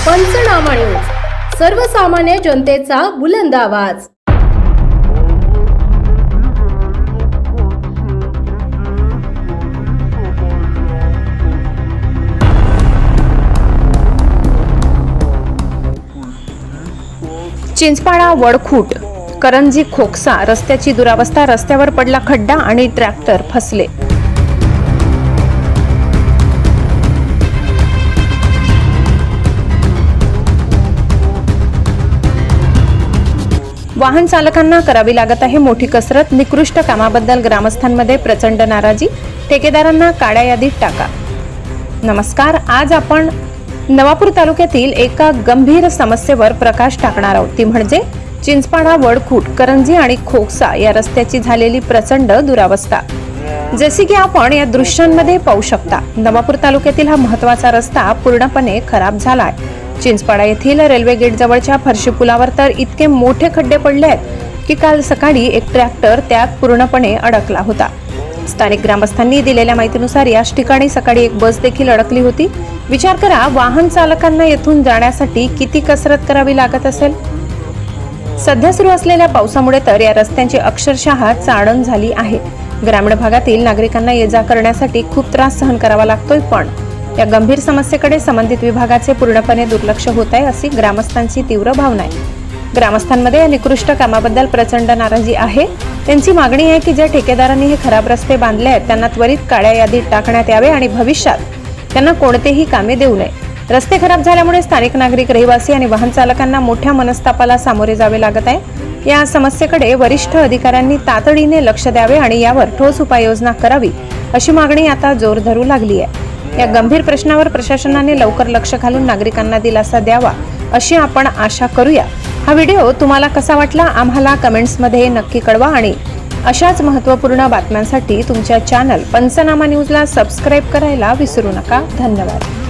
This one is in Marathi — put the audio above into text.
पंचनामा न्यूज, सर्वसामान्य जनतेचा बुलंद आवाज। चिंचपाडा वडखूट करंजी खोकसा रस्त्याची दुरावस्था, रस्त्यावर पडला खड्डा आणि ट्रॅक्टर फसले। वाहन चालकांना करावी लागत आहे मोठी कसरत, निकृष्ट कामाबद्दल ग्रामस्थांमध्ये प्रचंड नाराजी, ठेकेदारांना काळ्या यादीत टाका। नमस्कार, आज आपण नवापूर तालुक्यातील एका गंभीर समस्येवर प्रकाश टाकणार आहोत, ती म्हणजे चिंचपाडा वडखूट करंजी आणि खोकसा या रस्त्याची झालेली प्रचंड दुरावस्था। जसे की आपण या दृश्यांमध्ये पाहू शकता, नवापूर तालुक्यातील हा महत्त्वाचा रस्ता पूर्णपणे खराब झालाय। चिंचपाडा येथील रेल्वे गेट जवळच्या फरशी पुलावर तर इतके मोठे खड्डे पडले आहेत की काल सकाळी एक ट्रॅक्टर त्यात पूर्णपणे अडकला होता। स्थानिक ग्रामस्थांनी दिलेल्या माहितीनुसार याच ठिकाणी सकाळी एक बस देखील अडकली होती। विचार करा, वाहन चालकांना येथून जाण्यासाठी किती कसरत करावी लागत असेल। सध्या सुरू असलेल्या पावसामुळे तर या रस्त्यांची अक्षरशः चाळण झाली आहे। ग्रामीण भागातील नागरिकांना ये-जा करण्यासाठी खूप त्रास सहन करावा लागतोय, पण या गंभीर समस्येकडे संबंधित विभागाचे पूर्णपणे दुर्लक्ष होत आहे, अशी ग्रामस्थांची तीव्र भावना आहे। ग्रामस्थांमध्ये या निकृष्ट कामाबद्दल प्रचंड नाराजी आहे। त्यांची मागणी आहे की ज्या ठेकेदारांनी हे खराब रस्ते बांधले आहेत त्यांना त्वरित काळ्या यादीत टाकण्यात यावे आणि भविष्यात त्यांना कोणतेही कामे देऊ नये। रस्ते खराब झाल्यामुळे स्थानिक नागरिक, रहिवासी आणि वाहन चालकांना मोठ्या मनस्तापाला सामोरे जावे लागत आहे। या समस्येकडे वरिष्ठ अधिकाऱ्यांनी तातडीने लक्ष द्यावे आणि यावर ठोस उपाययोजना करावी, अशी मागणी आता जोर धरू लागली आहे। या गंभीर प्रश्नावर प्रशासनाने लवकर लक्ष घालून नागरिकांना दिलासा द्यावा, अशी आपण आशा करूया। हा व्हिडिओ तुम्हाला कसा वाटला आम्हाला कमेंट्समध्ये नक्की कळवा आणि अशाच महत्त्वपूर्ण बातम्यांसाठी तुमच्या चॅनल पंचनामा न्यूजला सबस्क्राइब करायला विसरू नका। धन्यवाद।